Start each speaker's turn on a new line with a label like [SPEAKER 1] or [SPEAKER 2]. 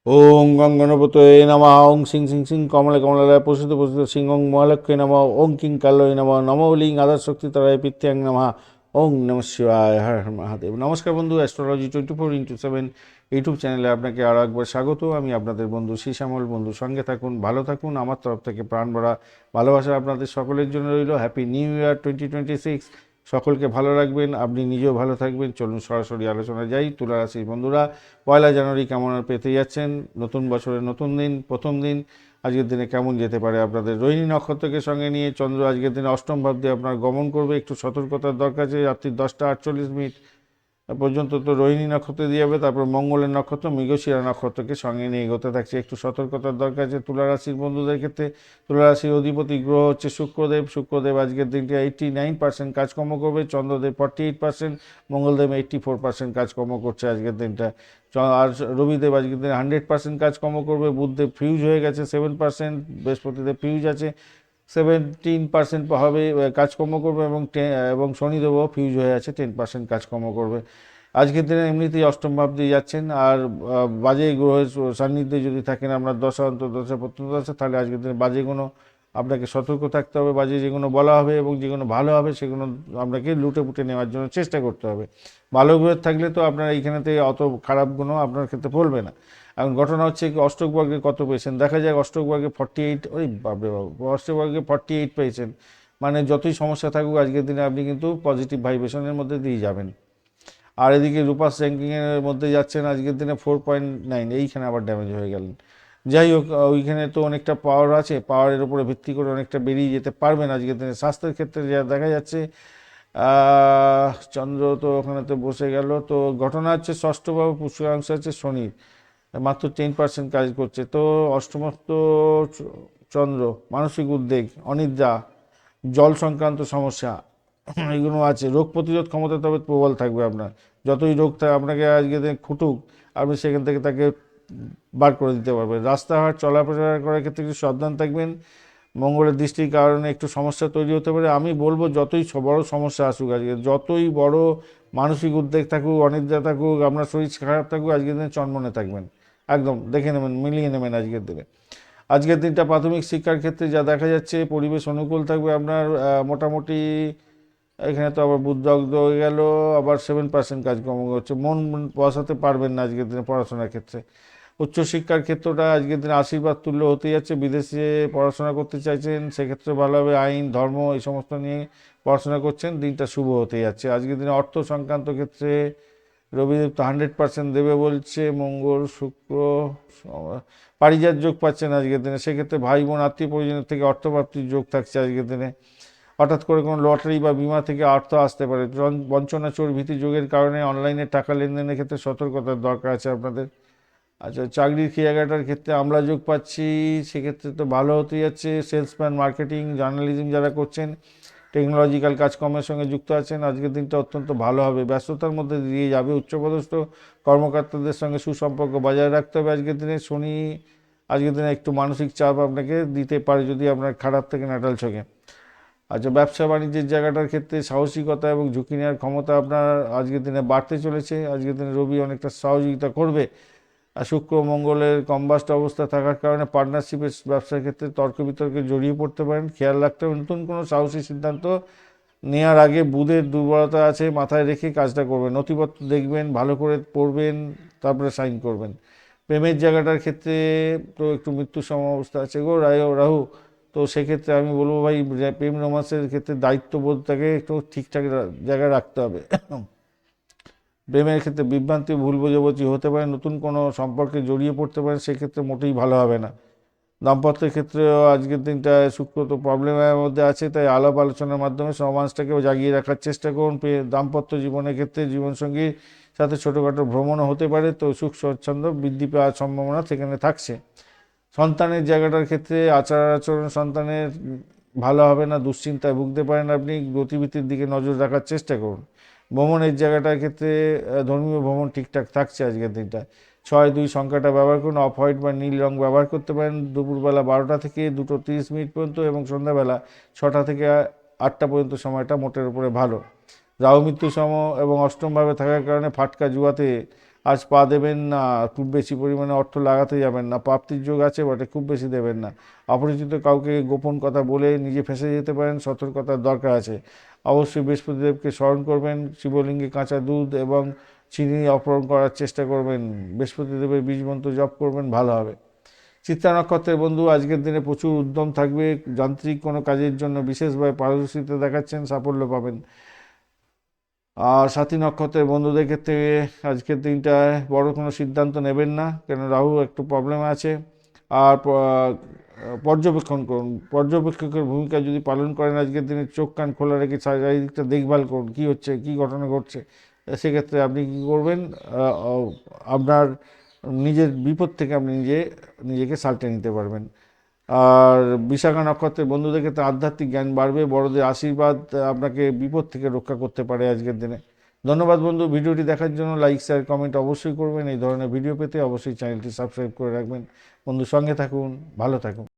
[SPEAKER 1] ওং গং গণপতয়ে নমঃ ওং সিং সিং সিং কমলে কমলালয় প্রসিদ্ধ প্রসিদ্ধ সিং ওং মহালক্ষ্মী নমঃ ওং কিং কালয় নমঃ নমো লিং আদার শক্তি তরায় পিত্যাং নমঃ ওং নমঃ শিবায় হর হর মহাদেব। নমস্কার বন্ধু, অ্যাস্ট্রোলজি 24x7 ইউটিউব চ্যানেলে আপনাকে আরও একবার স্বাগত। আমি আপনাদের বন্ধু শ্যামল। বন্ধু সঙ্গে থাকুন, ভালো থাকুন। আমার তরফ থেকে প্রাণ ভরা ভালোবাসা আপনাদের সকলের জন্য রইল। Happy new year 2026। সকলকে ভালো রাখবেন, আপনি নিজেও ভালো থাকবেন। চলুন সরাসরি আলোচনা যাই। তুলা রাশির বন্ধুরা, 1 জানুয়ারি কেমন পেতে যাচ্ছেন? নতুন বছরের নতুন দিন, প্রথম দিন। আজকের দিনে কেমন যেতে পারে আপনাদের? রোহিণী নক্ষত্রকে সঙ্গে নিয়ে চন্দ্র আজকের দিনে অষ্টম ভাব দিয়ে আপনার গমন করবে। একটু সতর্কতার দরকার আছে। রাত্রি 10টা 48 মিনিট পর্যন্ত তো রোহিণী নক্ষত্র দিয়ে যাবে, তারপর মঙ্গলের নক্ষত্র মৃগশিরা নক্ষত্রকে সঙ্গে নিয়ে এগোতে থাকছে। একটু সতর্কতার দরকার আছে তুলা রাশির বন্ধুদের ক্ষেত্রে। তুলা রাশির অধিপতি গ্রহ হচ্ছে শুক্রদেব। শুক্রদেব আজকের দিনটি 89% কাজকর্ম করবে। চন্দ্রদেব 48%, মঙ্গলদেব 84% কাজকর্ম করছে আজকের দিনটা। আর রবিদেব আজকের দিনে 100% কাজকর্ম করবে। বুধদেব ফিউজ হয়ে গেছে 7%, বৃহস্পতিদেব ফিউজ আছে 17% হবে, কাজকর্ম করবে, এবং শনিদেবও ফিউজ হয়ে আছে 10% কাজকর্ম করবে। আজকের দিনে এমনিতেই অষ্টম ভাব দিয়ে যাচ্ছেন। আর বাজে গ্রহের সান্নিধ্যে যদি থাকেন আপনার দশা অন্তর্দশা প্রত্যন্তদশা, তাহলে আজকের দিনে বাজেগুলো আপনাকে সতর্ক থাকতে হবে। বাজে যেগুলো বলা হবে এবং যেগুলো ভালো হবে সেগুলো আপনাকে লুটে পুটে নেওয়ার জন্য চেষ্টা করতে হবে। ভালো গ্রহের থাকলে তো আপনার এইখানেতে অত খারাপ গুণও আপনার ক্ষেত্রে পড়বে না। এখন ঘটনা হচ্ছে কি, অষ্টক বর্গে কত পেয়েছেন দেখা যাক। অষ্টক বর্গে 48, ওই বাবরে বাবু, অষ্টক বর্গে 48 পেয়েছেন। মানে যতই সমস্যা থাকুক আজকের দিনে আপনি কিন্তু পজিটিভ ভাইব্রেশনের মধ্যে দিয়ে যাবেন। আর এদিকে রূপাস র্যাঙ্কিংয়ের মধ্যে যাচ্ছেন আজকের দিনে 4.9, এইখানে আবার ড্যামেজ হয়ে গেলেন। যাই হোক, ওইখানে তো অনেকটা পাওয়ার আছে, পাওয়ারের উপরে ভিত্তি করে অনেকটা বেরিয়ে যেতে পারবেন আজকের দিনে। স্বাস্থ্যের ক্ষেত্রে যা দেখা যাচ্ছে, চন্দ্র তো ওখানেতে বসে গেল। তো ঘটনা হচ্ছে ষষ্ঠভাবে পুষ্করাংশ আছে শনির, মাত্র 10% কাজ করছে। তো অষ্টমস্ত চন্দ্র, মানসিক উদ্বেগ, অনিদ্রা, জল সংক্রান্ত সমস্যা এগুলো আছে। রোগ প্রতিরোধ ক্ষমতা তবে প্রবল থাকবে আপনার। যতই রোগ থাকে আপনাকে আজকে খুঁটুক, আপনি সেখান থেকে তাকে বার করে দিতে পারবেন। রাস্তাঘাট চলাফেরা করার ক্ষেত্রে একটু সাবধান থাকবেন। মঙ্গলের দৃষ্টির কারণে একটু সমস্যা তৈরি হতে পারে। আমি বলবো যতই বড় সমস্যা আসুক আজকে, যতই বড় মানসিক উদ্বেগ থাকুক, অনিদ্রা থাকুক, আপনার শরীর খারাপ থাকুক, আজকের দিনে চনমনে থাকবেন। একদম দেখে নেবেন, মিলিয়ে নেবেন আজকের দিনে। আজকের দিনটা প্রাথমিক শিক্ষার ক্ষেত্রে যা দেখা যাচ্ছে, পরিবেশ অনুকূল থাকবে আপনার। মোটামুটি এখানে তো আবার বুদ্ধ হয়ে গেল, আবার 7% কাজকর্ম হচ্ছে। মন বসাতে পারবেন না আজকের দিনে পড়াশোনার ক্ষেত্রে। উচ্চশিক্ষার ক্ষেত্রটা আজকের দিনে আশীর্বাদ তুল্য হতে যাচ্ছে। বিদেশে পড়াশোনা করতে চাইছেন, সেক্ষেত্রে ভালোভাবে আইন ধর্ম এই সমস্ত নিয়ে পড়াশোনা করছেন, দিনটা শুভ হতে যাচ্ছে। আজকের দিনে অর্থ সংক্রান্ত ক্ষেত্রে রবিদেব তো 100% দেবে বলছে। মঙ্গল শুক্র পারিজাত যোগ পাচ্ছেন আজকের দিনে। সেক্ষেত্রে ভাই বোন আত্মীয় পরিজনের থেকে অর্থপ্রাপ্তির যোগ থাকছে আজকের দিনে। হঠাৎ করে কোনো লটারি বা বিমা থেকে অর্থ আসতে পারে। বঞ্চনা চোর ভীতি যোগের কারণে অনলাইনে টাকা লেনদেনের ক্ষেত্রে সতর্কতার দরকার আছে আপনাদের। আচ্ছা, চাকরির জায়গাটার ক্ষেত্রে আমরা যোগ পাচ্ছি, সেক্ষেত্রে তো ভালো হতে যাচ্ছে। সেলসম্যান, মার্কেটিং, জার্নালিজম যারা করছেন, টেকনোলজিক্যাল কাজকর্মের সঙ্গে যুক্ত আছেন, আজকের দিনটা অত্যন্ত ভালো হবে। ব্যস্ততার মধ্যে দিয়ে যাবে। উচ্চপদস্থ কর্মকর্তাদের সঙ্গে সুসম্পর্ক বজায় রাখতে হবে আজকের দিনে। শনি আজকের দিনে একটু মানসিক চাপ আপনাকে দিতে পারে যদি আপনার খারাপ থেকে নাটাল ছকে। আচ্ছা, ব্যবসা বাণিজ্যের জায়গাটার ক্ষেত্রে সাহসিকতা এবং ঝুঁকি নেওয়ার ক্ষমতা আপনার আজকের দিনে বাড়তে চলেছে। আজকের দিনে রবি অনেকটা সহযোগিতা করবে। আর শুক্র মঙ্গলের কম্বাস্ট অবস্থা থাকার কারণে পার্টনারশিপের ব্যবসার ক্ষেত্রে তর্ক বিতর্কে জড়িয়ে পড়তে পারেন। খেয়াল রাখতে হবে, নতুন কোনো সাহসী সিদ্ধান্ত নেওয়ার আগে বুধের দুর্বলতা আছে মাথায় রেখে কাজটা করবেন। নথিপত্র দেখবেন, ভালো করে পড়বেন, তারপরে সাইন করবেন। প্রেমের জায়গাটার ক্ষেত্রে তো একটু মৃত্যুর অবস্থা আছে গো রাহু। তো সেক্ষেত্রে আমি বলবো ভাই, প্রেম রোমান্সের ক্ষেত্রে দায়িত্ববোধটাকে একটু ঠিকঠাক জায়গায় রাখতে হবে। প্রেমের ক্ষেত্রে বিভ্রান্তি, ভুল বোঝাবুঝি হতে পারে, নতুন কোনো সম্পর্কে জড়িয়ে পড়তে পারেন, সেক্ষেত্রে মোটেই ভালো হবে না। দাম্পত্যের ক্ষেত্রেও আজকের দিনটা শুক্র তো প্রবলেমের মধ্যে আছে, তাই আলাপ আলোচনার মাধ্যমে সমাজটাকেও জাগিয়ে রাখার চেষ্টা করুন। দাম্পত্য জীবনের ক্ষেত্রে জীবনসঙ্গীর সাথে ছোটোখাটো ভ্রমণও হতে পারে, তো সুখ স্বচ্ছন্দ বৃদ্ধি পাওয়ার সম্ভাবনা সেখানে থাকছে। সন্তানের জায়গাটার ক্ষেত্রে আচার আচরণ সন্তানের ভালো হবে না, দুশ্চিন্তায় ভুগতে পারেন আপনি। গতিবিধির দিকে নজর রাখার চেষ্টা করুন। ভ্রমণের জায়গাটার ক্ষেত্রে ধর্মীয় ভ্রমণ ঠিকঠাক থাকছে আজকের দিনটা। 6-2 সংখ্যাটা ব্যবহার করুন। অফ হোয়াইট বা নীল রং ব্যবহার করতে পারেন দুপুরবেলা 12টা থেকে 2:30 পর্যন্ত, এবং সন্ধ্যাবেলা 6টা থেকে 8টা পর্যন্ত সময়টা মোটের উপরে ভালো। রাহু মৃত্যু সম এবং অষ্টমভাবে থাকার কারণে ফাটকা জুয়াতে আজ পা দেবেন না, খুব বেশি পরিমাণে অর্থ লাগাতে যাবেন না। প্রাপ্তির যোগ আছে বটে, খুব বেশি দেবেন না। অপরিচিত কাউকে গোপন কথা বলে নিজে ফেঁসে যেতে পারেন, সতর্কতার দরকার আছে। অবশ্যই বৃহস্পতিদেবকে স্মরণ করবেন, শিবলিঙ্গে কাঁচা দুধ এবং চিনি অর্পণ করার চেষ্টা করবেন, বৃহস্পতিদেবের বীজ মন্ত্র জপ করবেন, ভালো হবে। চিত্রা নক্ষত্রের বন্ধু, আজকের দিনে প্রচুর উদ্যম থাকবে, যান্ত্রিক কোনো কাজের জন্য বিশেষভাবে পারদর্শিতা দেখাচ্ছেন, সাফল্য পাবেন। আর সাথী নক্ষত্রের বন্ধুদের ক্ষেত্রে আজকের দিনটায় বড় কোনো সিদ্ধান্ত নেবেন না, কেন রাহু একটু প্রবলেম আছে। আর পর্যবেক্ষণ করুন, পর্যবেক্ষকের ভূমিকা যদি পালন করেন আজকের দিনে চোখ কান খোলা রেখে চারিদিকটা দেখভাল করুন, কী হচ্ছে, কী ঘটনা ঘটছে। সেক্ষেত্রে আপনি কী করবেন, আপনার নিজের বিপদ থেকে আপনি নিজেকে সাল্টে নিতে পারবেন। আর বিশাখা নক্ষত্রের বন্ধুদের ক্ষেত্রে আধ্যাত্মিক জ্ঞান বাড়বে, বড়দের আশীর্বাদ আপনাকে বিপদ থেকে রক্ষা করতে পারে আজকের দিনে। ধন্যবাদ বন্ধু, ভিডিওটি দেখার জন্য। লাইক শেয়ার কমেন্ট অবশ্যই করবেন। এই ধরনের ভিডিও পেতে অবশ্যই চ্যানেলটি সাবস্ক্রাইব করে রাখবেন। বন্ধু, সঙ্গে থাকুন, ভালো থাকুন।